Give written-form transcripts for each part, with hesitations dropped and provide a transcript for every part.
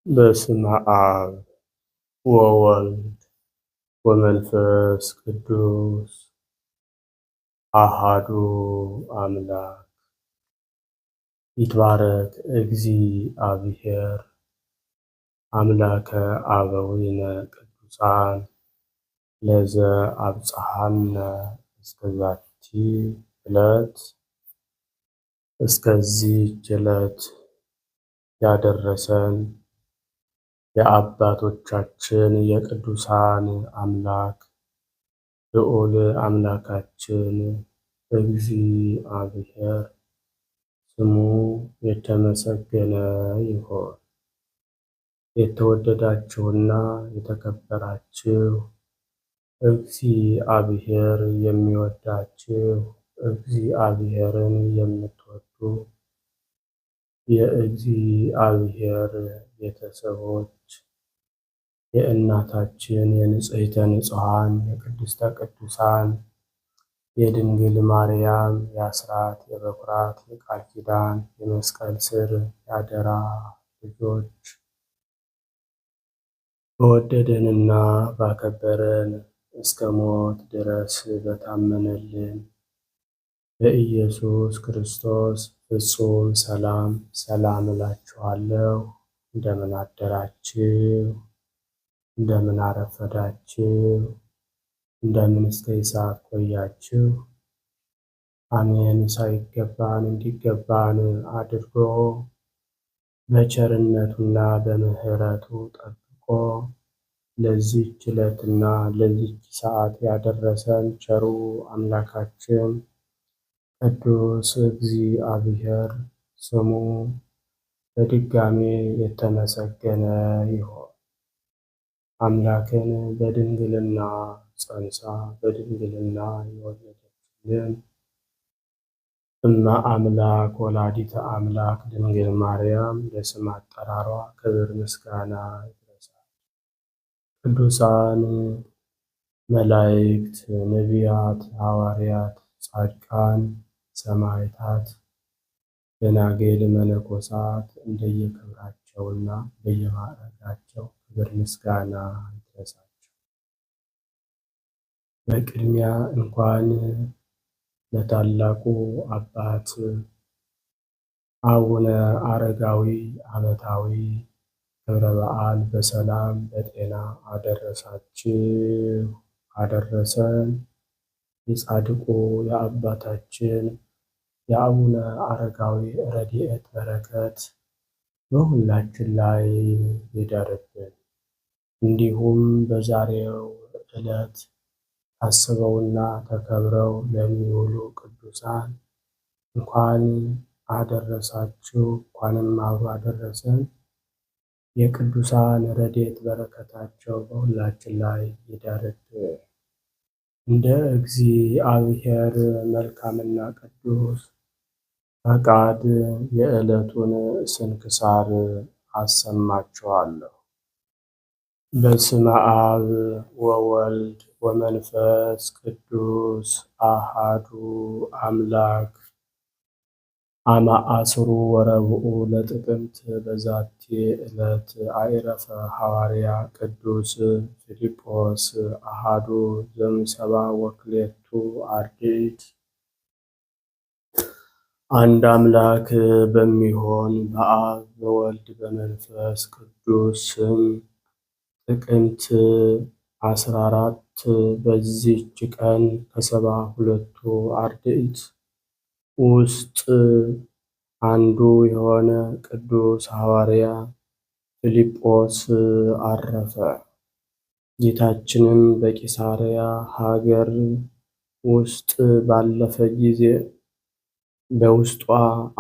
በስመ አብ ወወልድ ወመንፈስ ቅዱስ አሃዱ አምላክ። ይትባረክ እግዚአብሔር አምላከ አበዊነ ቅዱሳን ለዘአብጽሐነ እስከዛቲ ዕለት እስከዚህች ዕለት ያደረሰን የአባቶቻችን የቅዱሳን አምላክ ልዑል አምላካችን እግዚአብሔር ስሙ የተመሰገነ ይሁን። የተወደዳችሁና የተከበራችሁ እግዚአብሔር የሚወዳችሁ እግዚአብሔርን የምትወዱ የእግዚአብሔር ቤተሰቦች የእናታችን የንጽሕተ ንጹሐን የቅድስተ ቅዱሳን የድንግል ማርያም የአስራት የበኩራት የቃል ኪዳን የመስቀል ስር ያደራ ልጆች በወደደንና ባከበረን እስከ ሞት ድረስ በታመነልን በኢየሱስ ክርስቶስ ፍጹም ሰላም ሰላም እላችኋለሁ። እንደምን አደራችሁ? እንደምን አረፈዳችሁ? እንደምን እስከ ሰዓት ቆያችሁ? አሜን። ሳይገባን እንዲገባን አድርጎ በቸርነቱና በምሕረቱ ጠብቆ ለዚህች ዕለትና ለዚህች ሰዓት ያደረሰን ቸሩ አምላካችን ቅዱስ እግዚአብሔር ስሙ በድጋሜ የተመሰገነ ይሁን። አምላክን በድንግልና ጸንሳ በድንግልና የወለደችልን እመ አምላክ ወላዲተ አምላክ ድንግል ማርያም ለስም አጠራሯ ክብር ምስጋና ይድረሳል። ቅዱሳን መላእክት፣ ነቢያት፣ ሐዋርያት፣ ጻድቃን፣ ሰማዕታት፣ ደናግል፣ መነኮሳት እንደየክብራቸውና እንደየማዕረጋቸው ክብር ምስጋና ይድረሳቸው። በቅድሚያ እንኳን ለታላቁ አባት አቡነ አረጋዊ ዓመታዊ ክብረ በዓል በሰላም በጤና አደረሳችሁ አደረሰን። የጻድቁ የአባታችን የአቡነ አረጋዊ ረድኤት በረከት በሁላችን ላይ ይደርብን። እንዲሁም በዛሬው ዕለት ታስበውና ተከብረው ለሚውሉ ቅዱሳን እንኳን አደረሳችሁ፣ እንኳንም አብሮ አደረሰን። የቅዱሳን ረድኤት በረከታቸው በሁላችን ላይ ይደርብን። እንደ እግዚአብሔር መልካምና ቅዱስ ፈቃድ የዕለቱን ስንክሳር አሰማችኋለሁ። በስመ አብ ወወልድ ወመንፈስ ቅዱስ አሃዱ አምላክ አመ ዐሥሩ ወረብዑ ለጥቅምት በዛቲ ዕለት አዕረፈ ሐዋርያ ቅዱስ ፊልጶስ አሃዱ ዘእምሰባ ወክልኤቱ አርድእት። አንድ አምላክ በሚሆን በአብ በወልድ በመንፈስ ቅዱስ ስም ጥቅምት 14 በዚህች ቀን ከሰባ ሁለቱ አርድእት ውስጥ አንዱ የሆነ ቅዱስ ሐዋርያ ፊልጶስ አረፈ። ጌታችንም በቂሳርያ ሀገር ውስጥ ባለፈ ጊዜ በውስጧ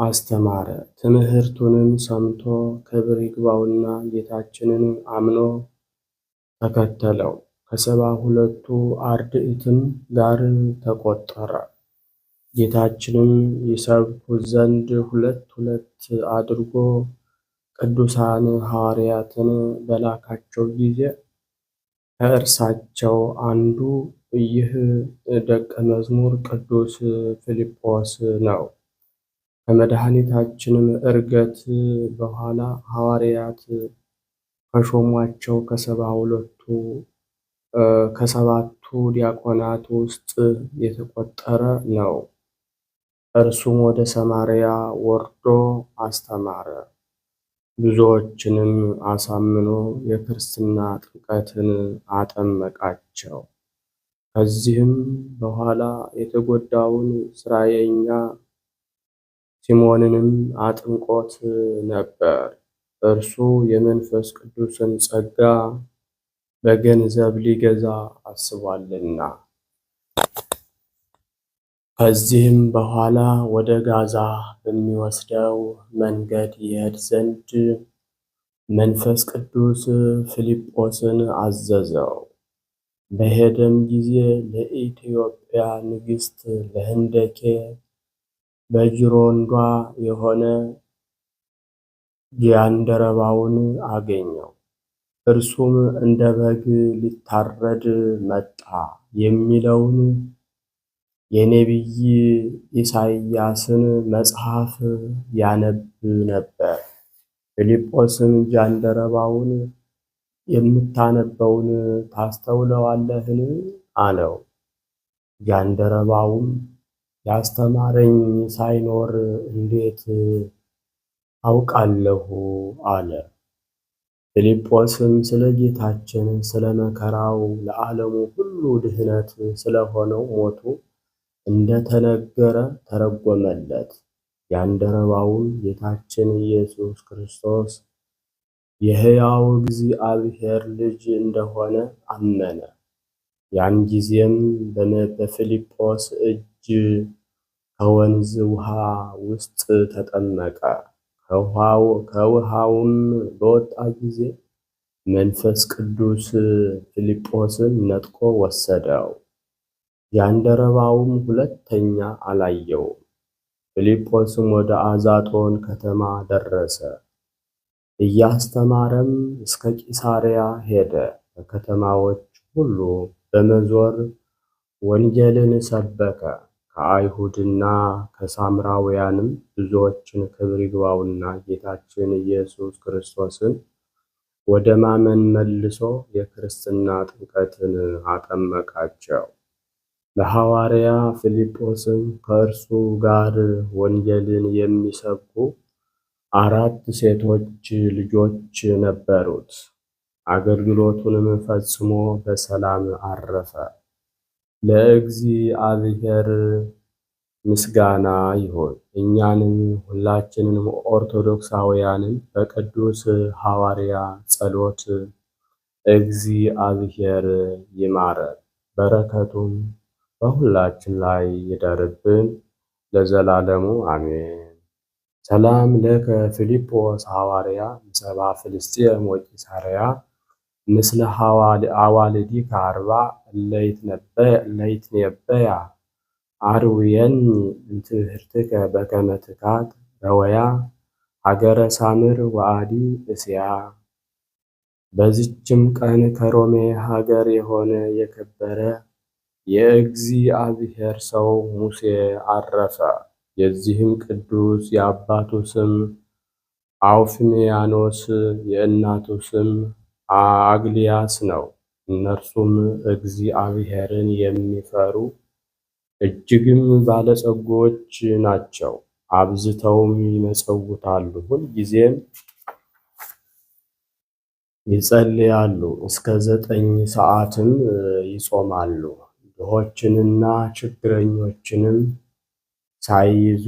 አስተማረ። ትምህርቱንም ሰምቶ ክብር ይግባውና ጌታችንን አምኖ ተከተለው። ከሰባ ሁለቱ አርድእትም ጋር ተቆጠረ። ጌታችንም ይሰብኩት ዘንድ ሁለት ሁለት አድርጎ ቅዱሳን ሐዋርያትን በላካቸው ጊዜ ከእርሳቸው አንዱ ይህ ደቀ መዝሙር ቅዱስ ፊልጶስ ነው። ከመድኃኒታችንም ዕርገት በኋላ ሐዋርያት ከሾሟቸው ከሰባቱ ዲያቆናት ውስጥ የተቆጠረ ነው። እርሱም ወደ ሰማርያ ወርዶ አስተማረ። ብዙዎችንም አሳምኖ የክርስትና ጥምቀትን አጠመቃቸው። ከዚህም በኋላ የተጎዳውን ስራየኛ ሲሞንንም አጥምቆት ነበር። እርሱ የመንፈስ ቅዱስን ጸጋ በገንዘብ ሊገዛ አስቧልና። ከዚህም በኋላ ወደ ጋዛ በሚወስደው መንገድ ይሄድ ዘንድ መንፈስ ቅዱስ ፊልጶስን አዘዘው። በሄደም ጊዜ ለኢትዮጵያ ንግሥት ለህንደኬ በጅሮንዷ የሆነ ጃንደረባውን አገኘው። እርሱም እንደ በግ ሊታረድ መጣ የሚለውን የነቢይ ኢሳይያስን መጽሐፍ ያነብ ነበር። ፊልጶስም ጃንደረባውን የምታነበውን ታስተውለዋለህን? አለው። ጃንደረባውም ያስተማረኝ ሳይኖር እንዴት አውቃለሁ? አለ። ፊልጶስም ስለ ጌታችን ስለ መከራው ለዓለሙ ሁሉ ድኅነት ስለሆነው ሞቱ እንደተነገረ ተረጎመለት። ጃንደረባውም ጌታችን ኢየሱስ ክርስቶስ የሕያው እግዚአብሔር ልጅ እንደሆነ አመነ። ያን ጊዜም በፊልጶስ እጅ ከወንዝ ውሃ ውስጥ ተጠመቀ። ከውሃውም በወጣ ጊዜ መንፈስ ቅዱስ ፊልጶስን ነጥቆ ወሰደው። ጃንደረባውም ሁለተኛ አላየውም። ፊልጶስም ወደ አዛጦን ከተማ ደረሰ። እያስተማረም እስከ ቂሳርያ ሄደ። በከተማዎች ሁሉ በመዞር ወንጌልን ሰበከ። ከአይሁድና ከሳምራውያንም ብዙዎችን ክብር ይግባውና ጌታችን ኢየሱስ ክርስቶስን ወደ ማመን መልሶ የክርስትና ጥምቀትን አጠመቃቸው። ለሐዋርያ ፊልጶስም ከእርሱ ጋር ወንጌልን የሚሰብኩ 4 ሴቶች ልጆች ነበሩት። አገልግሎቱንም ፈጽሞ በሰላም አረፈ። ለእግዚአብሔር ምስጋና ይሁን። እኛንም ሁላችንንም ኦርቶዶክሳውያንን በቅዱስ ሐዋርያ ጸሎት እግዚአብሔር ይማረን፣ በረከቱም በሁላችን ላይ ይደርብን ለዘላለሙ አሜን። ሰላም ለከ ፊልጶስ ሐዋርያ ምሰባ ፍልስጥኤም ወቂሳርያ ምስለ አዋልዲከ 40 እለይትነበያ አርውየኒ እምትምህርትከ በከመ ትካት ረወያ ሀገረ ሳምር ወአዲ እስያ። በዚችም ቀን ከሮሜ ሀገር የሆነ የከበረ የእግዚአብሔር ሰው ሙሴ አረፈ። የዚህም ቅዱስ የአባቱ ስም አውፍሚያኖስ የእናቱ ስም አግሊያስ ነው። እነርሱም እግዚአብሔርን የሚፈሩ እጅግም ባለጸጎች ናቸው። አብዝተውም ይመጸውታሉ፣ ሁልጊዜም ይጸልያሉ፣ እስከ 9 ሰዓትም ይጾማሉ። ድሆችንና ችግረኞችንም ሳይይዙ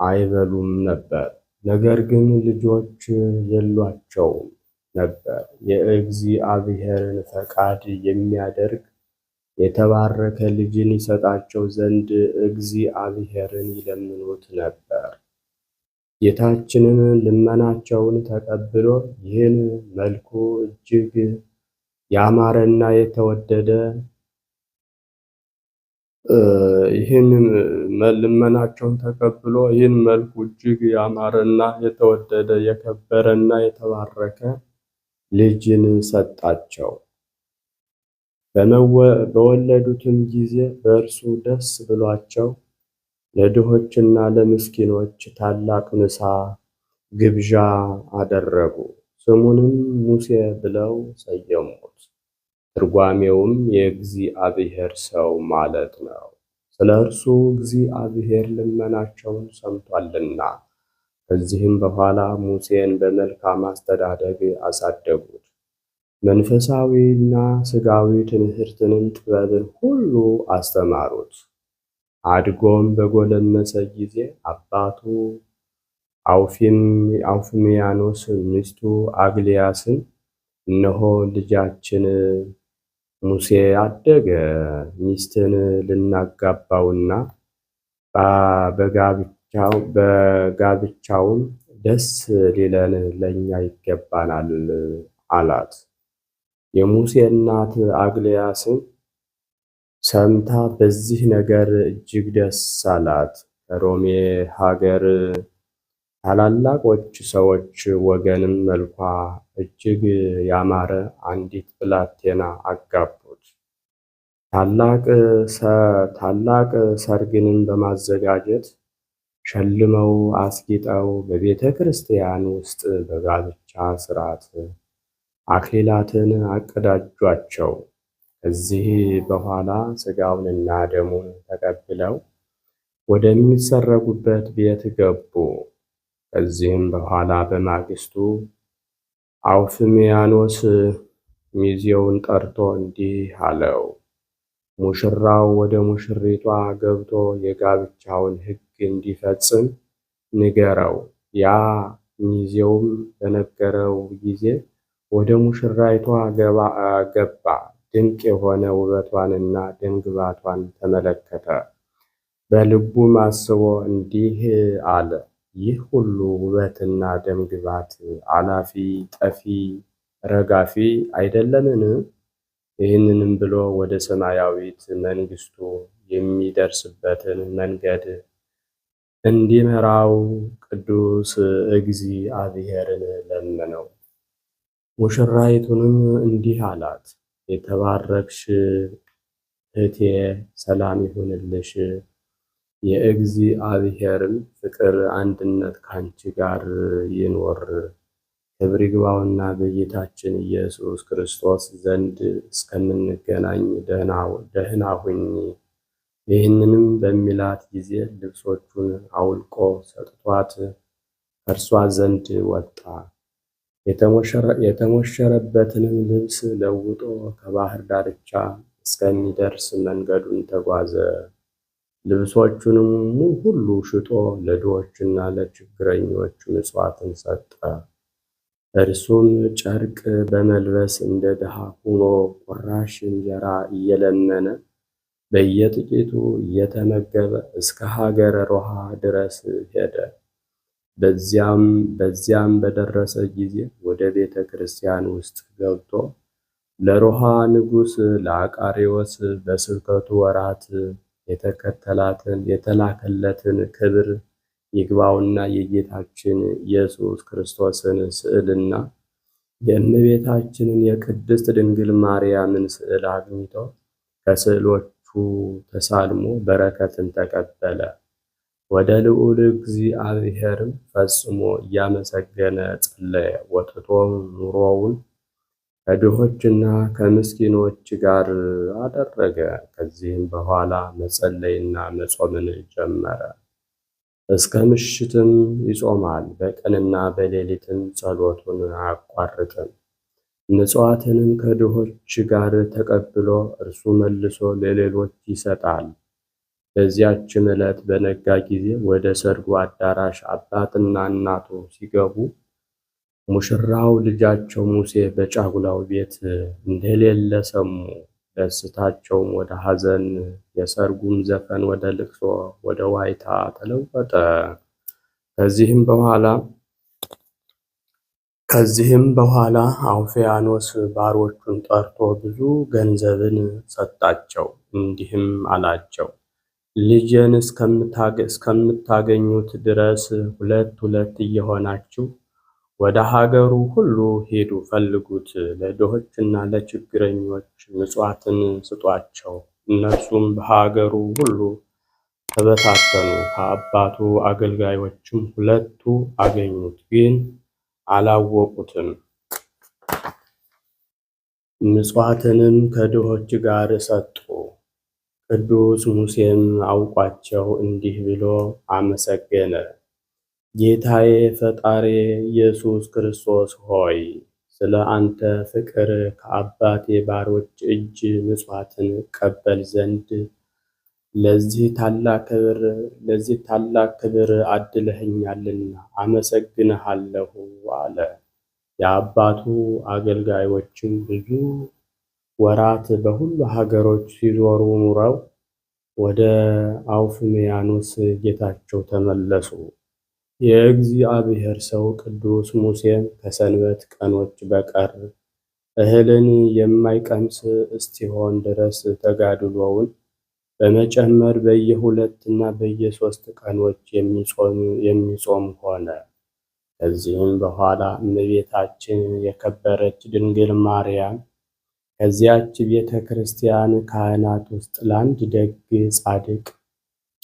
አይበሉም ነበር። ነገር ግን ልጆች የሏቸውም ነበር። የእግዚአብሔርን ፈቃድ የሚያደርግ የተባረከ ልጅን ይሰጣቸው ዘንድ እግዚአብሔርን ይለምኑት ነበር። ጌታችንም ልመናቸውን ተቀብሎ ይህን መልኩ እጅግ ያማረና የተወደደ ልመናቸውን ተቀብሎ ይህን መልኩ እጅግ ያማረና የተወደደ የከበረና የተባረከ ልጅን ሰጣቸው። በወለዱትም ጊዜ በእርሱ ደስ ብሏቸው ለድሆችና ለምስኪኖች ታላቅ ምሳ ግብዣ አደረጉ። ስሙንም ሙሴ ብለው ሰየሙት። ትርጓሜውም የእግዚአብሔር ሰው ማለት ነው። ስለ እርሱ እግዚአብሔር ልመናቸውን ሰምቷልና። ከዚህም በኋላ ሙሴን በመልካም አስተዳደግ አሳደጉት። መንፈሳዊና ሥጋዊ ትምህርትንም ጥበብን ሁሉ አስተማሩት። አድጎም በጎለመሰ ጊዜ አባቱ አውፍሚያኖስ ሚስቱ አግሊያስን እነሆ ልጃችን ሙሴ አደገ፣ ሚስትን ልናጋባውና በጋብቻውም ደስ ሊለን ለእኛ ይገባናል አላት። የሙሴ እናት አግሊያስም ሰምታ በዚህ ነገር እጅግ ደስ አላት። ከሮሜ ሀገር ታላላቆች ሰዎች ወገንም መልኳ እጅግ ያማረ አንዲት ብላቴና አጋቡት። ታላቅ ሰርግንም በማዘጋጀት ሸልመው አስጊጠው በቤተ ክርስቲያን ውስጥ በጋብቻ ሥርዓት አክሊላትን አቀዳጇቸው። ከዚህ በኋላ ሥጋውንና ደሙን ተቀብለው ወደሚሰረጉበት ቤት ገቡ። ከዚህም በኋላ በማግስቱ አውፍሚያኖስ ሚዜውን ጠርቶ እንዲህ አለው፣ ሙሽራው ወደ ሙሽሪቷ ገብቶ የጋብቻውን ሕግ እንዲፈጽም ንገረው። ያ ሚዜውም በነገረው ጊዜ ወደ ሙሽራይቷ ገባ። ድንቅ የሆነ ውበቷንና ደምግባቷን ተመለከተ። በልቡም አስቦ እንዲህ አለ፣ ይህ ሁሉ ውበትና ደምግባት አላፊ ጠፊ ረጋፊ አይደለምን? ይህንንም ብሎ ወደ ሰማያዊት መንግሥቱ የሚደርስበትን መንገድ እንዲመራው ቅዱስ እግዚአብሔርን ለመነው። ሙሽራይቱንም እንዲህ አላት፣ የተባረክሽ እህቴ ሰላም ይሁንልሽ። የእግዚአብሔርም ፍቅር አንድነት ካንቺ ጋር ይኖር። ክብር ይግባውና በጌታችን ኢየሱስ ክርስቶስ ዘንድ እስከምንገናኝ ደህና ሁኚ። ይህንንም በሚላት ጊዜ ልብሶቹን አውልቆ ሰጥቷት ከእርሷ ዘንድ ወጣ። የተሞሸረበትንም ልብስ ለውጦ ከባህር ዳርቻ እስከሚደርስ መንገዱን ተጓዘ። ልብሶቹንም ሁሉ ሽጦ ለድሆችና ለችግረኞች ምጽዋትን ሰጠ። እርሱም ጨርቅ በመልበስ እንደ ድሃ ሆኖ ቁራሽ እንጀራ እየለመነ በየጥቂቱ እየተመገበ እስከ ሀገረ ሮሃ ድረስ ሄደ። በዚያም በደረሰ ጊዜ ወደ ቤተ ክርስቲያን ውስጥ ገብቶ ለሮሃ ንጉሥ ለአቃሪዎስ በስብከቱ ወራት የተላከለትን ክብር ይግባውና የጌታችን ኢየሱስ ክርስቶስን ስዕልና የእመቤታችንን የቅድስት ድንግል ማርያምን ስዕል አግኝቶ ከስዕሎቹ ተሳልሞ በረከትን ተቀበለ። ወደ ልዑል እግዚአብሔርም ፈጽሞ እያመሰገነ ጸለየ። ወጥቶም ኑሮውን ከድሆችና ከምስኪኖች ጋር አደረገ። ከዚህም በኋላ መጸለይና መጾምን ጀመረ። እስከ ምሽትም ይጾማል። በቀንና በሌሊትም ጸሎቱን አያቋርጥም። ምጽዋትንም ከድሆች ጋር ተቀብሎ እርሱ መልሶ ለሌሎች ይሰጣል። በዚያችም ዕለት በነጋ ጊዜ ወደ ሰርጉ አዳራሽ አባትና እናቱ ሲገቡ ሙሽራው ልጃቸው ሙሴ በጫጉላው ቤት እንደሌለ ሰሙ። ደስታቸውም ወደ ሐዘን፣ የሰርጉም ዘፈን ወደ ልቅሶ፣ ወደ ዋይታ ተለወጠ። ከዚህም በኋላ አውፍያኖስ ባሮቹን ጠርቶ ብዙ ገንዘብን ሰጣቸው። እንዲህም አላቸው፣ ልጄን እስከምታገኙት ድረስ ሁለት ሁለት እየሆናችሁ ወደ ሀገሩ ሁሉ ሄዱ፣ ፈልጉት። ለድሆችና ለችግረኞች ምጽዋትን ስጧቸው። እነርሱም በሀገሩ ሁሉ ተበታተኑ። ከአባቱ አገልጋዮችም ሁለቱ አገኙት፣ ግን አላወቁትም። ምጽዋትንም ከድሆች ጋር ሰጡ። ቅዱስ ሙሴም አውቋቸው እንዲህ ብሎ አመሰገነ። ጌታዬ ፈጣሪ ኢየሱስ ክርስቶስ ሆይ ስለ አንተ ፍቅር ከአባቴ ባሮች እጅ ምጽዋትን እቀበል ዘንድ ለዚህ ታላቅ ክብር አድለኸኛልና አመሰግንሃለሁ አለ። የአባቱ አገልጋዮችም ብዙ ወራት በሁሉ ሀገሮች ሲዞሩ ኑረው ወደ አውፍሚያኖስ ጌታቸው ተመለሱ። የእግዚአብሔር ሰው ቅዱስ ሙሴም ከሰንበት ቀኖች በቀር እህልን የማይቀምስ እስቲሆን ድረስ ተጋድሎውን በመጨመር በየ2 እና በየ3 ቀኖች የሚጾም ሆነ። ከዚህም በኋላ እመቤታችን የከበረች ድንግል ማርያም ከዚያች ቤተ ክርስቲያን ካህናት ውስጥ ለአንድ ደግ ጻድቅ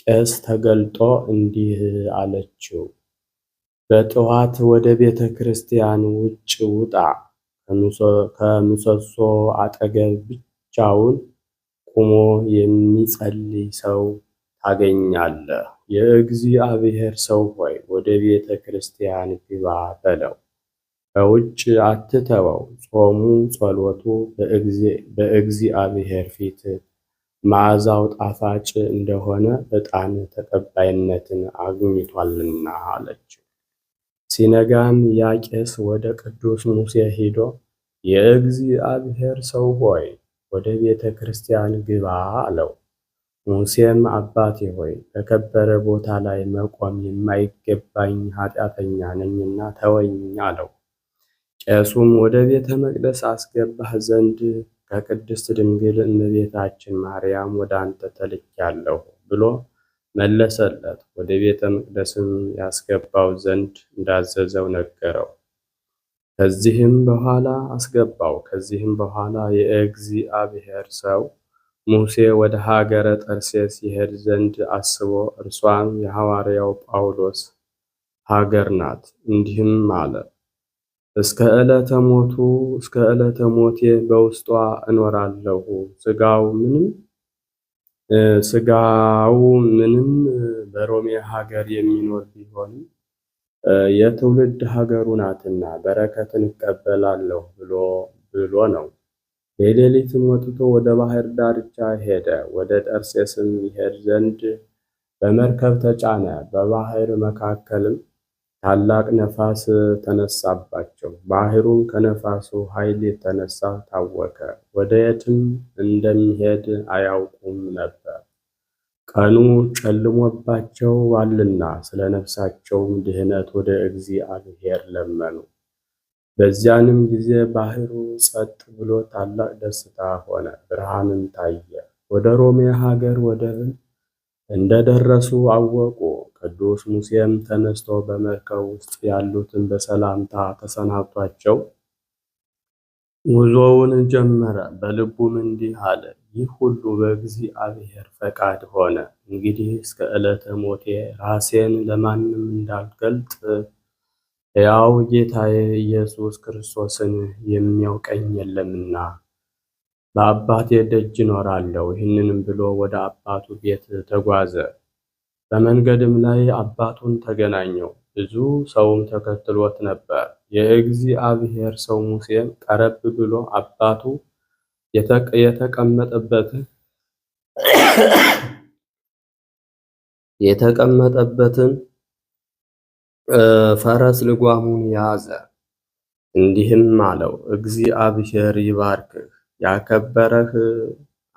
ቄስ ተገልጦ እንዲህ አለችው። በጠዋት ወደ ቤተ ክርስቲያን ውጭ ውጣ፣ ከምሰሶ አጠገብ ብቻውን ቆሞ የሚጸልይ ሰው ታገኛለህ። የእግዚአብሔር ሰው ሆይ ወደ ቤተ ክርስቲያን ግባ በለው። በውጭ አትተወው። ጾሙ ጸሎቱ በእግዚአብሔር ፊት መዓዛው ጣፋጭ እንደሆነ ዕጣን ተቀባይነትን አግኝቷልና አለችው። ሲነጋም ያ ቄስ ወደ ቅዱስ ሙሴ ሄዶ የእግዚአብሔር ሰው ሆይ ወደ ቤተ ክርስቲያን ግባ አለው። ሙሴም አባቴ ሆይ በከበረ ቦታ ላይ መቆም የማይገባኝ ኃጢአተኛ ነኝና ተወኝ አለው። ቄሱም ወደ ቤተ መቅደስ አስገባህ ዘንድ ከቅድስት ድንግል እመቤታችን ማርያም ወደ አንተ ተልኬአለሁ ብሎ መለሰለት። ወደ ቤተ መቅደስም ያስገባው ዘንድ እንዳዘዘው ነገረው። ከዚህም በኋላ አስገባው። ከዚህም በኋላ የእግዚአብሔር ሰው ሙሴ ወደ ሀገረ ጠርሴስ ይሄድ ዘንድ አስቦ እርሷም የሐዋርያው ጳውሎስ ሀገር ናት። እንዲህም አለ፣ እስከ ዕለተ ሞቴ በውስጧ እኖራለሁ። ስጋው ምንም በሮሜ ሀገር የሚኖር ቢሆንም የትውልድ ሀገሩ ናትና በረከትን እቀበላለሁ ብሎ ነው። በሌሊትም ወጥቶ ወደ ባህር ዳርቻ ሄደ። ወደ ጠርሴስም ይሄድ ዘንድ በመርከብ ተጫነ። በባህር መካከልም ታላቅ ነፋስ ተነሳባቸው። ባህሩም ከነፋሱ ኃይል የተነሳ ታወከ። ወደ የትም እንደሚሄድ አያውቁም ነበር፣ ቀኑ ጨልሞባቸዋልና። ስለ ነፍሳቸውም ድህነት ወደ እግዚአብሔር ለመኑ። በዚያንም ጊዜ ባህሩ ጸጥ ብሎ ታላቅ ደስታ ሆነ፣ ብርሃንም ታየ። ወደ ሮሜ ሀገር ወደብም እንደደረሱ አወቁ። ቅዱስ ሙሴም ተነስቶ በመርከብ ውስጥ ያሉትን በሰላምታ ተሰናብቷቸው ጉዞውን ጀመረ። በልቡም እንዲህ አለ፣ ይህ ሁሉ በእግዚአብሔር ፈቃድ ሆነ። እንግዲህ እስከ ዕለተ ሞቴ ራሴን ለማንም እንዳልገልጥ ሕያው ጌታዬ ኢየሱስ ክርስቶስን የሚያውቀኝ የለምና በአባቴ ደጅ እኖራለሁ። ይህንንም ብሎ ወደ አባቱ ቤት ተጓዘ። በመንገድም ላይ አባቱን ተገናኘው፣ ብዙ ሰውም ተከትሎት ነበር። የእግዚአብሔር ሰው ሙሴም ቀረብ ብሎ አባቱ የተቀመጠበትን ፈረስ ልጓሙን ያዘ፣ እንዲህም አለው፣ እግዚአብሔር ይባርክህ፣ ያከበረህ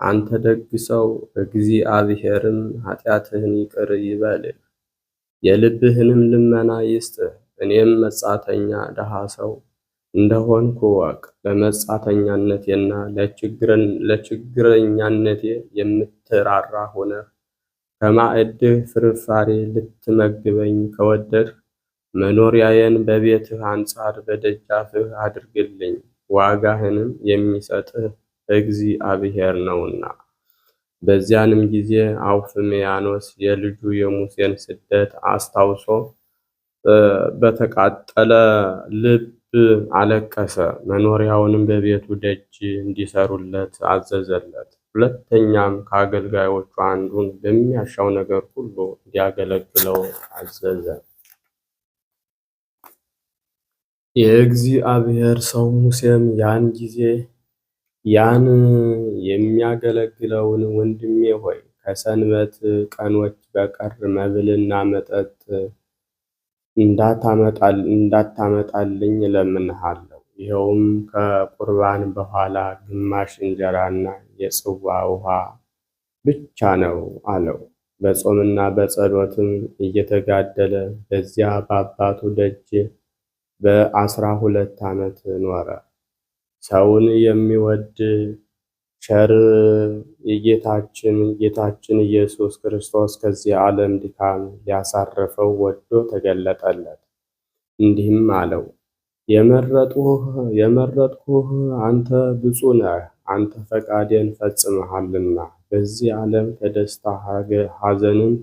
አንተ ደግ ሰው። እግዚአብሔርም ኃጢአትህን ይቅር ይበልህ፣ የልብህንም ልመና ይስጥህ። እኔም መጻተኛ ድሃ ሰው እንደሆንኩ እወቅ። ለመጻተኛነቴና ለችግረኛነቴ የምትራራ ሆነህ ከማዕድህ ፍርፋሪ ልትመግበኝ ከወደድህ መኖሪያዬን በቤትህ አንጻር በደጃፍህ አድርግልኝ፣ ዋጋህንም የሚሰጥህ እግዚአብሔር ነውና። በዚያንም ጊዜ አውፍሚያኖስ የልጁ የሙሴን ስደት አስታውሶ በተቃጠለ ልብ አለቀሰ። መኖሪያውንም በቤቱ ደጅ እንዲሰሩለት አዘዘለት። ሁለተኛም ከአገልጋዮቹ አንዱን በሚያሻው ነገር ሁሉ እንዲያገለግለው አዘዘ። የእግዚአብሔር ሰው ሙሴም ያን የሚያገለግለውን ወንድሜ ሆይ ከሰንበት ቀኖች በቀር መብልና መጠጥ እንዳታመጣልኝ እለምንሃለሁ። ይኸውም ከቁርባን በኋላ ግማሽ እንጀራና የጽዋ ውሃ ብቻ ነው አለው። በጾምና በጸሎትም እየተጋደለ በዚያ በአባቱ ደጅ በ12 ዓመት ኖረ። ሰውን የሚወድ ቸር ጌታችን ኢየሱስ ክርስቶስ ከዚህ ዓለም ድካም ሊያሳርፈው ወዶ ተገለጠለት። እንዲህም አለው፣ የመረጥኩህ አንተ ብፁዕ ነህ። አንተ ፈቃዴን ፈጽመሃልና በዚህ ዓለም ከደስታ ሐዘንን፣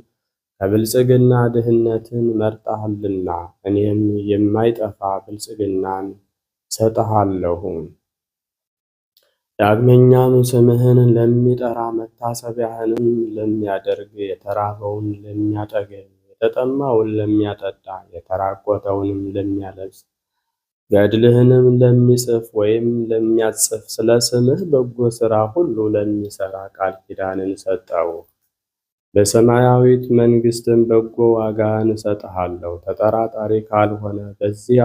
ከብልጽግና ድህነትን መርጠሃልና እኔም የማይጠፋ ብልጽግናን ሰጥሃለሁ። ዳግመኛም ስምህን ለሚጠራ መታሰቢያህንም ለሚያደርግ የተራበውን ለሚያጠግብ የተጠማውን ለሚያጠጣ የተራቆተውንም ለሚያለብስ ገድልህንም ለሚጽፍ ወይም ለሚያጽፍ ስለ ስምህ በጎ ሥራ ሁሉ ለሚሠራ ቃል ኪዳንን ሰጠው። በሰማያዊት መንግሥትም በጎ ዋጋን እሰጥሃለሁ። ተጠራጣሪ ካልሆነ በዚህ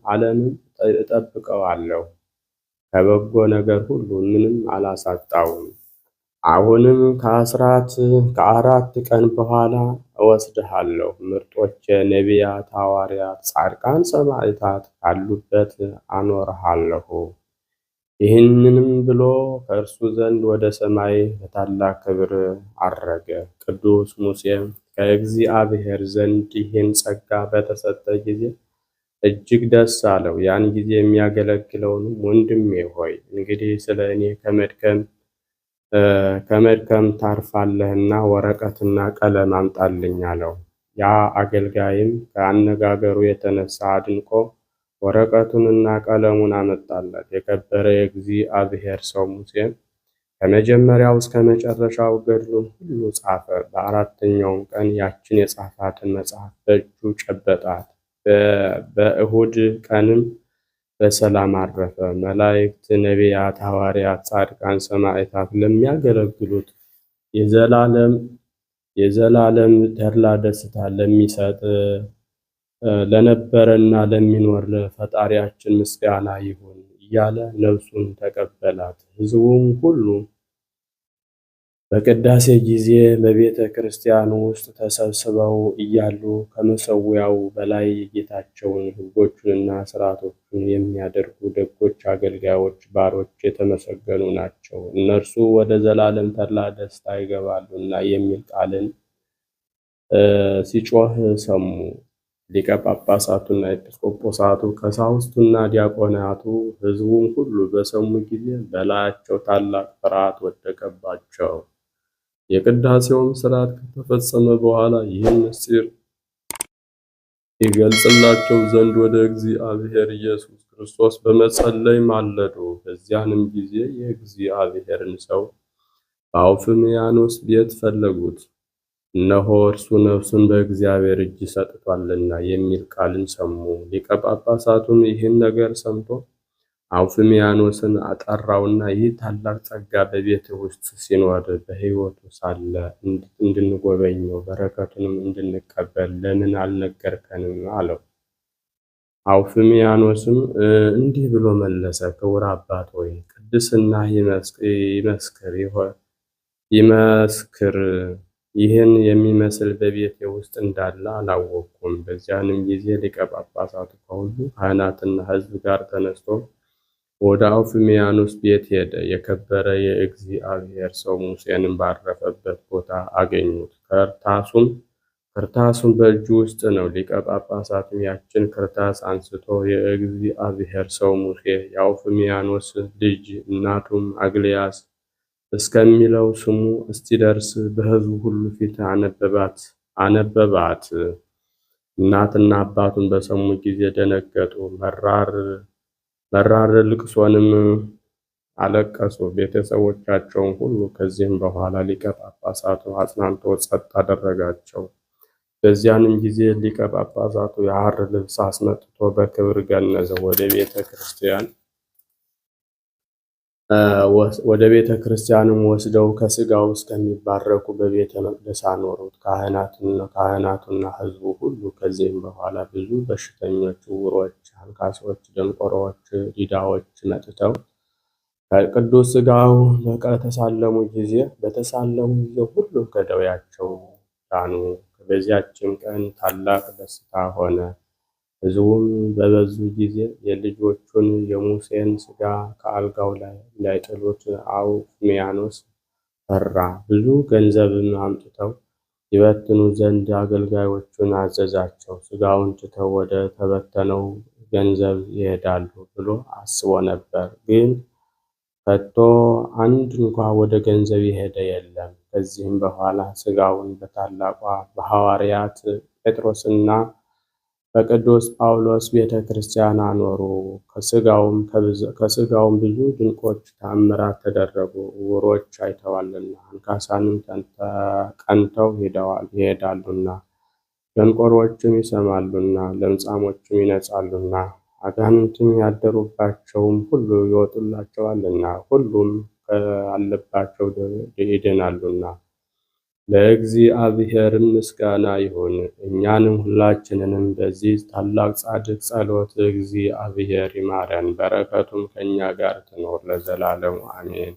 ዓለምም እጠብቀዋለሁ። ከበጎ ነገር ሁሉ ምንም አላሳጣውም። አሁንም ከአራት ቀን በኋላ እወስድሃለሁ። ምርጦች ነቢያት፣ ሐዋርያት፣ ጻድቃን፣ ሰማዕታት ካሉበት አኖርሃለሁ። ይህንንም ብሎ ከእርሱ ዘንድ ወደ ሰማይ በታላቅ ክብር አረገ። ቅዱስ ሙሴም ከእግዚአብሔር ዘንድ ይህን ጸጋ በተሰጠ ጊዜ እጅግ ደስ አለው። ያን ጊዜ የሚያገለግለውንም ወንድሜ ሆይ እንግዲህ ስለ እኔ ከመድከም ታርፋለህና ወረቀትና ቀለም አምጣልኝ አለው። ያ አገልጋይም ከአነጋገሩ የተነሳ አድንቆ ወረቀቱንና ቀለሙን አመጣለት። የከበረ የእግዚአብሔር ሰው ሙሴም ከመጀመሪያው እስከ መጨረሻው ገድሉን ሁሉ ጻፈ። በአራተኛውም ቀን ያችን የጻፋትን መጽሐፍ በእጁ ጨበጣት። በእሁድ ቀንም በሰላም አረፈ። መላእክት፣ ነቢያት፣ ሐዋርያት፣ ጻድቃን፣ ሰማዕታት ለሚያገለግሉት የዘላለም ተድላ ደስታ ለሚሰጥ ለነበረና ለሚኖር ለፈጣሪያችን ምስጋና ይሁን እያለ ነፍሱን ተቀበላት። ሕዝቡም ሁሉ በቅዳሴ ጊዜ በቤተ ክርስቲያኑ ውስጥ ተሰብስበው እያሉ ከመሠዊያው በላይ የጌታቸውን ሕጎቹንና ሥርዓቶቹን የሚያደርጉ ደጎች አገልጋዮች ባሮች የተመሰገኑ ናቸው፣ እነርሱ ወደ ዘላለም ተድላ ደስታ ይገባሉና የሚል ቃልን ሲጮህ ሰሙ። ሊቀ ጳጳሳቱና ኤጲስቆጶሳቱ፣ ቀሳውስቱና ዲያቆናቱ፣ ሕዝቡም ሁሉ በሰሙ ጊዜ በላያቸው ታላቅ ፍርሃት ወደቀባቸው። የቅዳሴውም ሥርዓት ከተፈጸመ በኋላ ይህን ምስጢር ይገልጽላቸው ዘንድ ወደ እግዚአብሔር ኢየሱስ ክርስቶስ በመጸለይ ማለዱ። በዚያንም ጊዜ የእግዚአብሔርን ሰው በአውፍምያኖስ ቤት ፈለጉት። እነሆ እርሱ ነፍሱን በእግዚአብሔር እጅ ሰጥቷልና የሚል ቃልን ሰሙ። ሊቀ ጳጳሳቱም ይህን ነገር ሰምቶ አውፍምያኖስን አጠራውና ይህ ታላቅ ጸጋ በቤትህ ውስጥ ሲኖር በሕይወቱ ሳለ እንድንጎበኘው በረከቱንም እንድንቀበል ለምን አልነገርከንም? አለው። አውፍምያኖስም እንዲህ ብሎ መለሰ። ክቡር አባት ሆይ ቅድስና ይመስክር ይህን የሚመስል በቤቴ ውስጥ እንዳለ አላወቅኩም። በዚያንም ጊዜ ሊቀ ጳጳሳቱ ከሁሉ ካህናትና ሕዝብ ጋር ተነስቶ ወደ አውፍምያኖስ ቤት ሄደ። የከበረ የእግዚአብሔር ሰው ሙሴንም ባረፈበት ቦታ አገኙት። ክርታሱም በእጁ ውስጥ ነው። ሊቀ ጳጳሳቱም ያችን ክርታስ አንስቶ የእግዚአብሔር ሰው ሙሴ የአውፍምያኖስ ልጅ እናቱም አግልያስ እስከሚለው ስሙ እስኪደርስ በሕዝቡ ሁሉ ፊት አነበባት። እናትና አባቱን በሰሙ ጊዜ ደነገጡ፣ መራር ልቅሶንም አለቀሱ፣ ቤተሰቦቻቸውን ሁሉ። ከዚህም በኋላ ሊቀ ጳጳሳቱ አጽናንቶ ጸጥ አደረጋቸው። በዚያንም ጊዜ ሊቀ ጳጳሳቱ የሐር ልብስ አስመጥቶ በክብር ገነዘው ወደ ቤተ ክርስቲያንም ወስደው ከሥጋው እስከሚባረኩ በቤተ መቅደስ አኖሩት፣ ካህናቱና ሕዝቡ ሁሉ። ከዚህም በኋላ ብዙ በሽተኞች፣ ዕውሮች፣ አንካሶች፣ ደንቆሮዎች፣ ዲዳዎች መጥተው ከቅዱስ ሥጋው በተሳለሙ ጊዜ ሁሉም ከደዌያቸው ዳኑ። በዚያችም ቀን ታላቅ ደስታ ሆነ። ሕዝቡም በበዙ ጊዜ የልጆቹን የሙሴን ሥጋ ከአልጋው ላይ እንዳይጥሉት አውፍሚያኖስ ፈራ። ብዙ ገንዘብም አምጥተው ይበትኑ ዘንድ አገልጋዮቹን አዘዛቸው። ሥጋውን ትተው ወደ ተበተነው ገንዘብ ይሄዳሉ ብሎ አስቦ ነበር። ግን ከቶ አንድ እንኳ ወደ ገንዘብ የሄደ የለም። ከዚህም በኋላ ሥጋውን በታላቋ በሐዋርያት ጴጥሮስና በቅዱስ ጳውሎስ ቤተ ክርስቲያን አኖሩ። ከሥጋውም ብዙ ድንቆች ተአምራት ተደረጉ። ዕውሮች አይተዋልና፣ አንካሳንም ቀንተው ይሄዳሉና፣ ደንቆሮችም ይሰማሉና፣ ለምጻሞችም ይነጻሉና፣ አጋንንትም ያደሩባቸውም ሁሉ ይወጡላቸዋልና፣ ሁሉም ካለባቸው ይድናሉና። ለእግዚአብሔርም ምስጋና ይሁን። እኛንም ሁላችንንም በዚህ ታላቅ ጻድቅ ጸሎት እግዚአብሔር ይማረን፣ በረከቱም ከእኛ ጋር ትኖር ለዘላለሙ አሜን።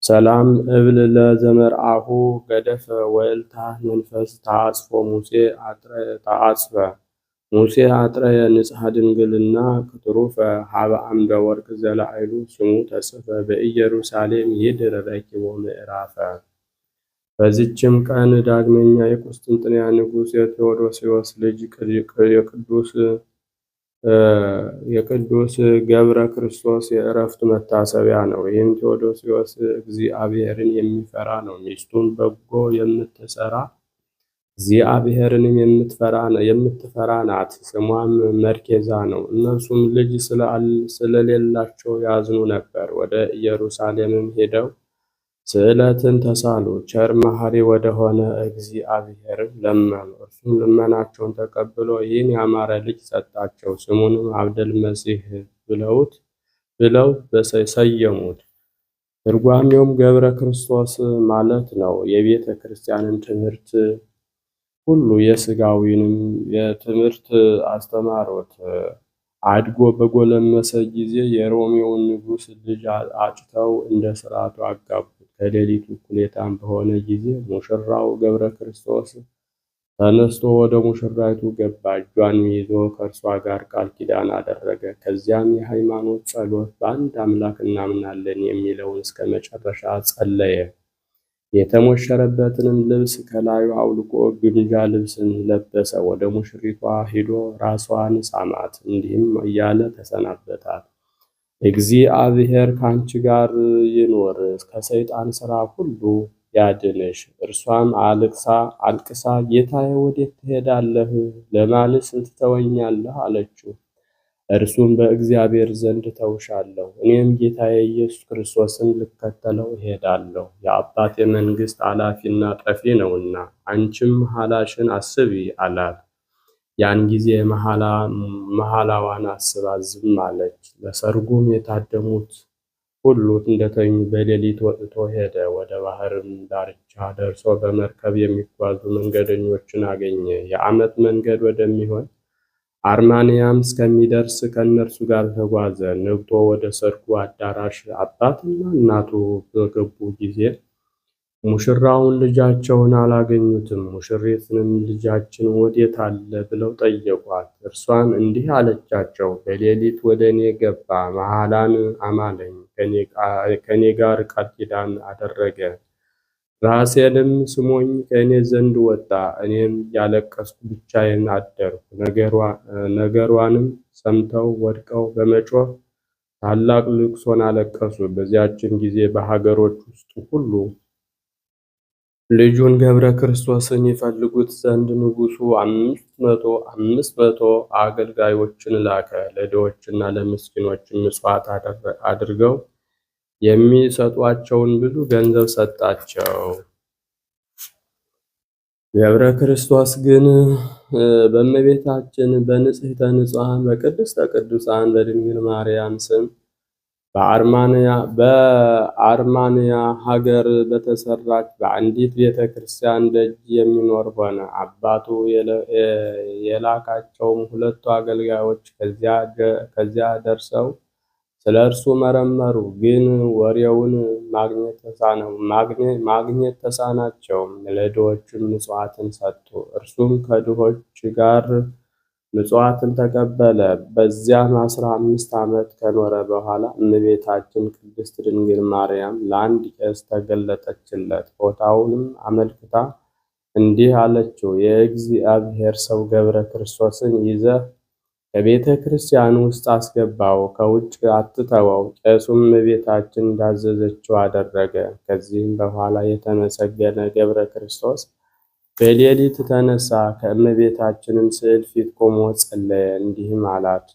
ሰላም እብል ለዘመርአሁ ገደፈ ወእልታ መንፈስ ተአጽፎ ሙሴ አጥረየ ንጽሐ ድንግልና ክትሩፈ ሀበ አምደ ወርቅ ዘላዕሉ ስሙ ተጽፈ በኢየሩሳሌም ይድር ረኪቦ ምዕራፈ። በዚችም ቀን ዳግመኛ የቁስጥንጥንያ ንጉሥ የቴዎዶስዮስ ልጅ የቅዱስ ገብረ ክርስቶስ የዕረፍቱ መታሰቢያ ነው። ይህም ቴዎዶስዮስ እግዚአብሔርን የሚፈራ ነው። ሚስቱም በጎ የምትሰራ እግዚአብሔርንም የምትፈራ ናት። ስሟም መርኬዛ ነው። እነርሱም ልጅ ስለሌላቸው ያዝኑ ነበር። ወደ ኢየሩሳሌምም ሄደው ስዕለትን ተሳሉ። ቸር መሐሪ ወደሆነ እግዚአብሔርም ለመኑ። እርሱም ልመናቸውን ተቀብሎ ይህን ያማረ ልጅ ሰጣቸው። ስሙንም አብደል መሲህ ብለው ሰየሙት። ትርጓሜውም ገብረ ክርስቶስ ማለት ነው። የቤተ ክርስቲያንን ትምህርት ሁሉ የሥጋዊንም የትምህርት አስተማሩት። አድጎ በጎለመሰ ጊዜ የሮሜውን ንጉሥ ልጅ አጭተው እንደ ሥርዓቱ አጋቡት። ከሌሊቱ እኩሌታም በሆነ ጊዜ ሙሽራው ገብረ ክርስቶስ ተነስቶ ወደ ሙሽራይቱ ገባ። እጇንም ይዞ ከእርሷ ጋር ቃል ኪዳን አደረገ። ከዚያም የሃይማኖት ጸሎት በአንድ አምላክ እናምናለን የሚለውን እስከ መጨረሻ ጸለየ። የተሞሸረበትንም ልብስ ከላዩ አውልቆ ግምጃ ልብስን ለበሰ። ወደ ሙሽሪቷ ሂዶ ራሷን ሳማት፣ እንዲህም እያለ ተሰናበታት። እግዚአብሔር ከአንቺ ጋር ይኑር፣ ከሰይጣን ሥራ ሁሉ ያድንሽ። እርሷም አልቅሳ ጌታዬ ወዴት ትሄዳለህ? ለማንስ ትተወኛለህ? አለችው። እርሱም በእግዚአብሔር ዘንድ ተውሻለሁ፣ እኔም ጌታዬ ኢየሱስ ክርስቶስን ልከተለው እሄዳለሁ። የአባቴ መንግሥት አላፊና ጠፊ ነውና አንቺም መሐላሽን አስቢ አላት። ያን ጊዜ መሐላዋን አስባ ዝም አለች። ለሰርጉም የታደሙት ሁሉ እንደተኙ በሌሊት ወጥቶ ሄደ። ወደ ባህርም ዳርቻ ደርሶ በመርከብ የሚጓዙ መንገደኞችን አገኘ። የዓመት መንገድ ወደሚሆን አርማንያም እስከሚደርስ ከእነርሱ ጋር ተጓዘ። ነግቶ ወደ ሰርጉ አዳራሽ አባትና እናቱ በገቡ ጊዜ ሙሽራውን ልጃቸውን አላገኙትም። ሙሽሪትንም ልጃችን ወዴት አለ ብለው ጠየቋት። እርሷም እንዲህ አለቻቸው፣ በሌሊት ወደ እኔ ገባ፣ መሐላን አማለኝ፣ ከእኔ ጋር ቃል ኪዳን አደረገ። ራሴንም ስሞኝ ከእኔ ዘንድ ወጣ። እኔም ያለቀስኩ ብቻዬን አደርኩ። ነገሯንም ሰምተው ወድቀው በመጮህ ታላቅ ልቅሶን አለቀሱ። በዚያችን ጊዜ በሀገሮች ውስጥ ሁሉ ልጁን ገብረ ክርስቶስን ይፈልጉት ዘንድ ንጉሡ አምስት መቶ አገልጋዮችን ላከ። ለድሆችና ለምስኪኖችም ምጽዋት አድርገው የሚሰጧቸውን ብዙ ገንዘብ ሰጣቸው። ገብረ ክርስቶስ ግን በእመቤታችን በንጽሕተ ንጹሐን በቅድስተ ቅዱሳን በድንግል ማርያም ስም በአርማንያ ሀገር በተሰራች በአንዲት ቤተ ክርስቲያን ደጅ የሚኖር ሆነ። አባቱ የላካቸውም ሁለቱ አገልጋዮች ከዚያ ደርሰው ስለ እርሱ መረመሩ፣ ግን ወሬውን ማግኘት ተሳናቸው። ለድሆችም ምጽዋትን ሰጡ። እርሱም ከድሆች ጋር ምጽዋትን ተቀበለ። በዚያም 15 ዓመት ከኖረ በኋላ እመቤታችን ቅድስት ድንግል ማርያም ለአንድ ቄስ ተገለጠችለት። ቦታውንም አመልክታ እንዲህ አለችው፣ የእግዚአብሔር ሰው ገብረ ክርስቶስን ይዘህ ከቤተ ክርስቲያን ውስጥ አስገባው፣ ከውጭ አትተወው። ቄሱም እመቤታችን እንዳዘዘችው አደረገ። ከዚህም በኋላ የተመሰገነ ገብረ ክርስቶስ በሌሊት ተነሳ፣ ከእመቤታችንም ስዕል ፊት ቆሞ ጸለየ። እንዲህም አላት፣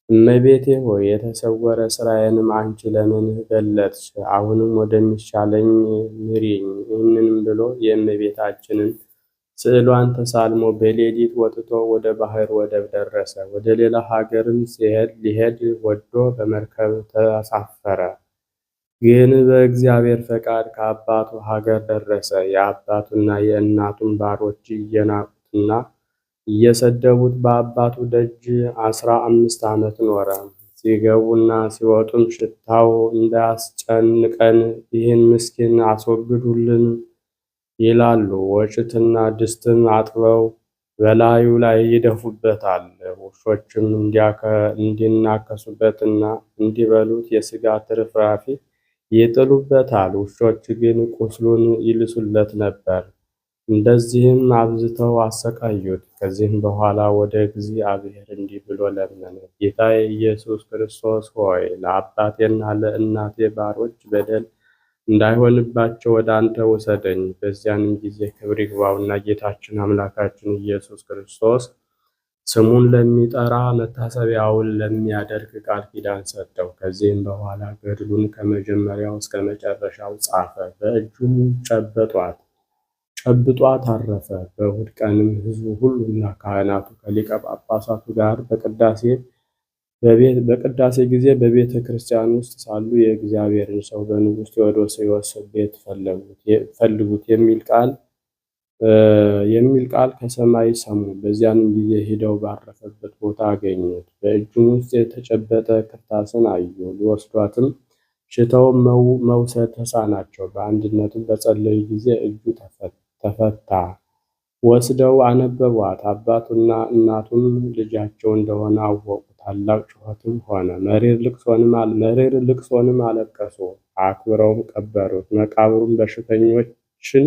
እመቤቴ ሆይ የተሰወረ ሥራዬንም አንቺ ለምን ገለጥሽ? አሁንም ወደሚሻለኝ ምሪኝ። ይህንንም ብሎ የእመቤታችንን ስዕሏን ተሳልሞ በሌሊት ወጥቶ ወደ ባህር ወደብ ደረሰ። ወደ ሌላ ሀገርም ሊሄድ ወዶ በመርከብ ተሳፈረ። ግን በእግዚአብሔር ፈቃድ ከአባቱ ሀገር ደረሰ። የአባቱና የእናቱን ባሮች እየናቁትና እየሰደቡት በአባቱ ደጅ 15 ዓመት ኖረ። ሲገቡና ሲወጡም ሽታው እንዳያስጨንቀን ይህን ምስኪን አስወግዱልን ይላሉ። ወጭትና ድስትም አጥበው በላዩ ላይ ይደፉበታል። ውሾችም እንዲናከሱበትና እንዲበሉት የሥጋ ትርፍራፊ ይጥሉበታል። ውሾች ግን ቁስሉን ይልሱለት ነበር። እንደዚህም አብዝተው አሰቃዩት። ከዚህም በኋላ ወደ እግዚአብሔር እንዲህ ብሎ ለመነ። ጌታዬ ኢየሱስ ክርስቶስ ሆይ ለአባቴና ለእናቴ ባሮች በደል እንዳይሆንባቸው ወደ አንተ ውሰደኝ። በዚያንም ጊዜ ክብር ይግባውና ጌታችን አምላካችን ኢየሱስ ክርስቶስ ስሙን ለሚጠራ መታሰቢያውን ለሚያደርግ ቃል ኪዳን ሰጠው። ከዚህም በኋላ ገድሉን ከመጀመሪያው እስከ መጨረሻው ጻፈ። በእጁም ጨብጧት አረፈ። በእሑድ ቀንም ሕዝቡ ሁሉና ካህናቱ ከሊቀ ጳጳሳቱ ጋር በቅዳሴ ጊዜ በቤተ ክርስቲያን ውስጥ ሳሉ የእግዚአብሔርን ሰው በንጉሥ ቴዎዶስዮስ ቤት ፈልጉት የሚል ቃል ከሰማይ ሰሙ። በዚያንም ጊዜ ሂደው ባረፈበት ቦታ አገኙት። በእጁም ውስጥ የተጨበጠ ክርታስን አዩ። ሊወስዷትም ሽተው መውሰድ ተሳናቸው። በአንድነትም በጸለዩ ጊዜ እጁ ተፈታ። ወስደው አነበቧት። አባቱና እናቱም ልጃቸው እንደሆነ አወቁ። ታላቅ ጩኸትም ሆነ። መሪር ልቅሶንም አለቀሱ። አክብረውም ቀበሩት። መቃብሩም በሽተኞችን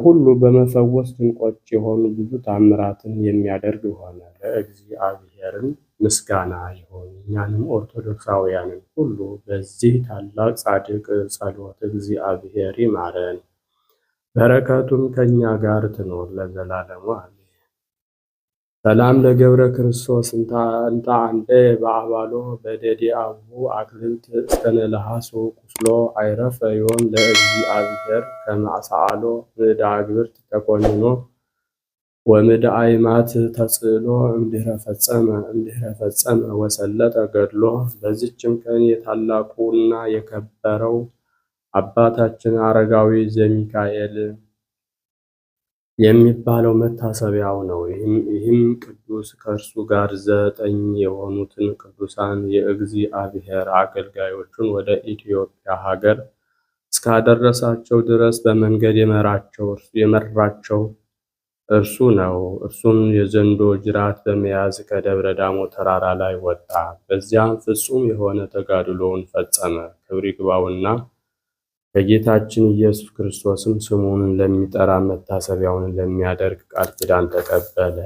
ሁሉ በመፈወስ ድንቆች የሆኑ ብዙ ታምራትን የሚያደርግ ሆነ። ለእግዚአብሔርም ምስጋና ይሁን። እኛንም ኦርቶዶክሳውያንን ሁሉ በዚህ ታላቅ ጻድቅ ጸሎት እግዚአብሔር ይማረን፣ በረከቱም ከእኛ ጋር ትኖር ለዘላለሙ አሜን። ሰላም ለገብረ ክርስቶስ እንተ አንደ በአባሎ በደዲአሁ አክልልት እስከነለሃሱ ቁስሎ አይረፈ ዮም ለእግዚአብሔር ከማዕሳአሎ ምዕዳ ግብርት ተኮንኖ ወምዕዳ አይማት ተጽዕሎ እምድኅረ ፈጸመ ወሰለጠ ገድሎ። በዚችም ቀን የታላቁና የከበረው አባታችን አረጋዊ ዘሚካኤል የሚባለው መታሰቢያው ነው። ይህም ቅዱስ ከእርሱ ጋር 9 የሆኑትን ቅዱሳን የእግዚአብሔር አገልጋዮቹን ወደ ኢትዮጵያ ሀገር እስካደረሳቸው ድረስ በመንገድ የመራቸው እርሱ ነው። እርሱም የዘንዶ ጅራት በመያዝ ከደብረ ዳሞ ተራራ ላይ ወጣ። በዚያም ፍጹም የሆነ ተጋድሎውን ፈጸመ። ክብር ይግባውና ከጌታችን ኢየሱስ ክርስቶስም ስሙን ለሚጠራ መታሰቢያውን ለሚያደርግ ቃል ኪዳን ተቀበለ።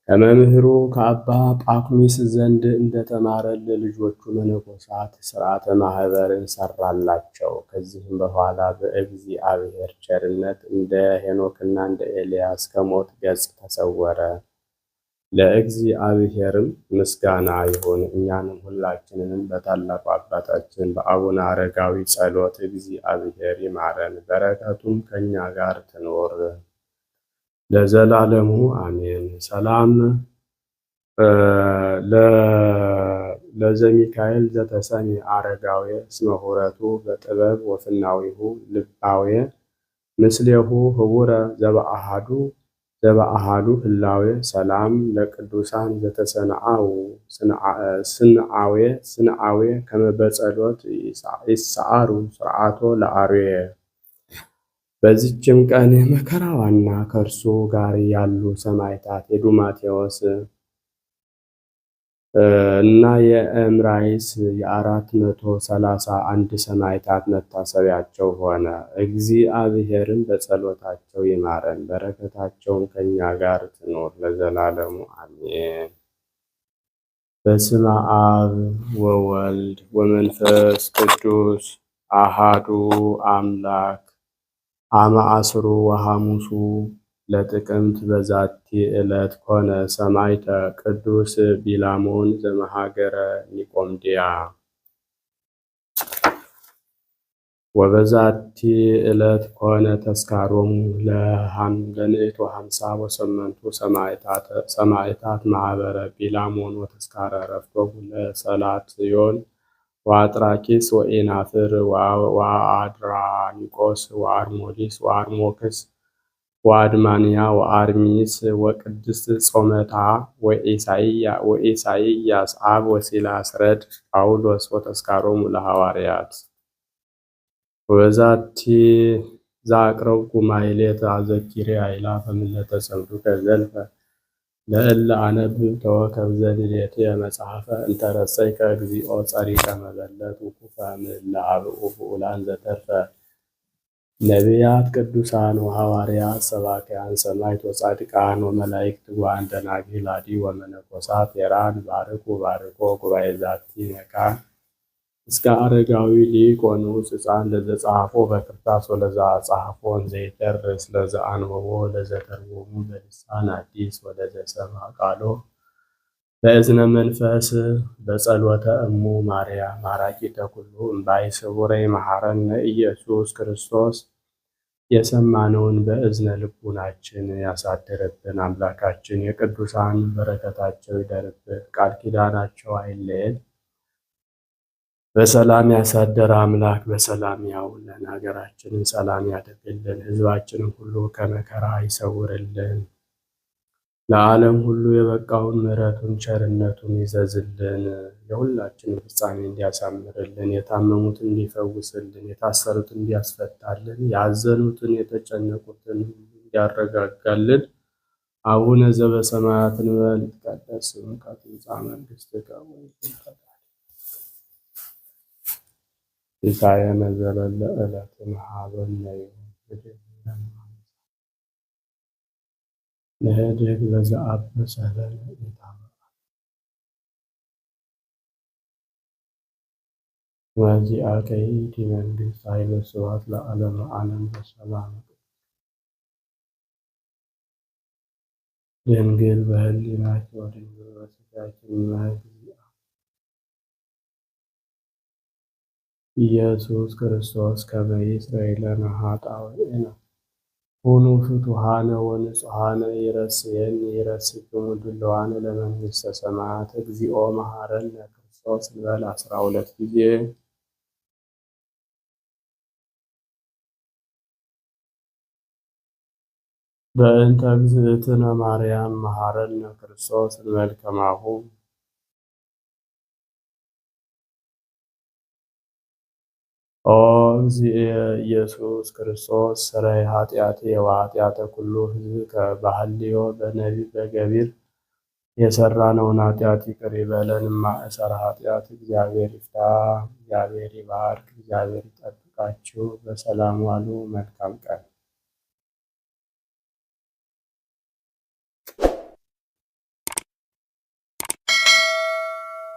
ከመምህሩ ከአባ ጳኩሚስ ዘንድ እንደተማረ ለልጆቹ መነኮሳት ሥርዓተ ማኅበርን ሠራላቸው። ከዚህም በኋላ በእግዚአብሔር ቸርነት እንደ ሄኖክና እንደ ኤልያስ ከሞት ገጽ ተሰወረ። ለእግዚአብሔርም ምስጋና ይሁን። እኛንም ሁላችንንም በታላቁ አባታችን በአቡነ አረጋዊ ጸሎት እግዚአብሔር ይማረን፣ በረከቱም ከእኛ ጋር ትኖር ለዘላለሙ አሜን። ሰላም ለዘሚካኤል ዘተሰሚ አረጋዊ እስመ ሁረቱ በጥበብ ወፍናዊሁ ልባዌ ምስሌሁ ህቡረ ዘበአሃዱ ህላዌ ሰላም ለቅዱሳን ዘተሰንአው ስንአዌ ከመበጸሎት ይሰአሩ ስርዓቶ ለአርዌ። በዚችም ቀን መከራዋና ከእርሱ ጋር ያሉ ሰማዕታት የዱማቴዎስ እና የእምራይስ የ431 ሰማዕታት መታሰቢያቸው ሆነ። እግዚአብሔርም በጸሎታቸው ይማረን፣ በረከታቸውም ከእኛ ጋር ትኖር ለዘላለሙ አሜን። በስመ አብ ወወልድ ወመንፈስ ቅዱስ አሃዱ አምላክ አመ ዐሥሩ ወሐሙሱ ለጥቅምት በዛቲ ዕለት ኮነ ሰማዕተ ቅዱስ ቢላሞን ዘመሃገረ ኒቆምድያ። ወበዛቲ ዕለት ኮነ ተስካሮሙ ለንእቶ 58 ሰማዕታት ማኅበረ ቢላሞን ወተስካረ ዕረፍቶሙ ለሰላትዮን ወአጥራኪስ ወኢናፍር ወአድራኒቆስ ወአርሞዲስ ወአርሞክስ ወአድማንያ ወአርሚስ ወቅድስት ጾመታ ወኢሳይያስ አብ ወሲላስ ረድ ጳውሎስ ወተስካሮሙ ለሐዋርያት። ወበዛቲ ዘአቅረብኩ ማሕሌተ አዘኪሬ አእላፈ እምዕለተ ጸምዱከ ዘልፈ ለእለ አነብብ ተወከፍ ዘንዴትየ መጽሐፈ እንተ ረሰይከ እግዚኦ ጸሪቀ መበለት ውኩፈ እምእለ አብኡ ብኡላን ዘተርፈ ነቢያት ቅዱሳን ወሐዋርያት ሰባክያን ሰማዕት ወጻድቃን ወመላእክት ትጉሃን ደናግል አዲ ወመነኮሳት ሄራን ባርኩ ባርኮ ጉባኤ ዛቲ መካን እስከ አረጋዊ ሊቅ ወንዑስ ሕፃን ለዘጸሐፎ በክርታስ ወለዛ ጸሐፎን ዘይደርስ ለዘ አንበቦ ለዘተርጎሙ በልሳን አዲስ ወለዘሰምዐ ቃሎ በእዝነ መንፈስ በጸሎተ እሙ ማርያም ማራኪተ ኩሉ እምባይ ስውረይ መሐረነ ኢየሱስ ክርስቶስ። የሰማነውን በእዝነ ልቡናችን ያሳድርብን። አምላካችን የቅዱሳን በረከታቸው ይደርብን፣ ቃል ኪዳናቸው አይለየን። በሰላም ያሳደረ አምላክ በሰላም ያውለን። ሀገራችንን ሰላም ያደርግልን፣ ሕዝባችንን ሁሉ ከመከራ ይሰውርልን። ለዓለም ሁሉ የበቃውን ምሕረቱን ቸርነቱን ይዘዝልን። የሁላችንን ፍጻሜ እንዲያሳምርልን፣ የታመሙትን እንዲፈውስልን፣ የታሰሩትን እንዲያስፈታልን፣ ያዘኑትን የተጨነቁትን እንዲያረጋጋልን። አቡነ ዘበሰማያት እንበል ይትቀደስ ስምከ ትምጻእ መንግሥትከ ወይኩን ፈቃድከ ሲሳየነ ዘለለ ዕለትነ ሀበነ ዮም ንህድግ በዘአበሰ ለነ ኢታብአ ወዚአከ ይእቲ መንግሥት ኃይለ ስብሐት ለዓለመ ዓለም በሰላም ድንግል በህሊናኪ ወድንግል በሥጋኪ እመ እግዚአ ኢየሱስ ክርስቶስ ከመ ይስረይ ለነ ኃጣውኢነ ሁኑ ፍቱሐነ ወንጹሐነ ይረስየኒ ይረስክሙ ድሉዋነ ለመንግሥተ ሰማያት እግዚኦ መሐረነ ክርስቶስ እንበል 12 ጊዜ። በእንተ እግዝእትነ ማርያም መሐረነ ክርስቶስ እንበል ከማሁ። ኦ እግዚእ ኢየሱስ ክርስቶስ ሰራይ ኃጢአቴ ወኃጢአተ ኩሉ ሕዝብ ባህልዮ በነቢብ በገቢር የሰራነውን ኃጢአት ይቅር ይበለን። ማእሰረ ኃጢአት እግዚአብሔር ይፍታ። እግዚአብሔር ይባርክ። እግዚአብሔር ይጠብቃችሁ። በሰላም ዋሉ። መልካም ቀን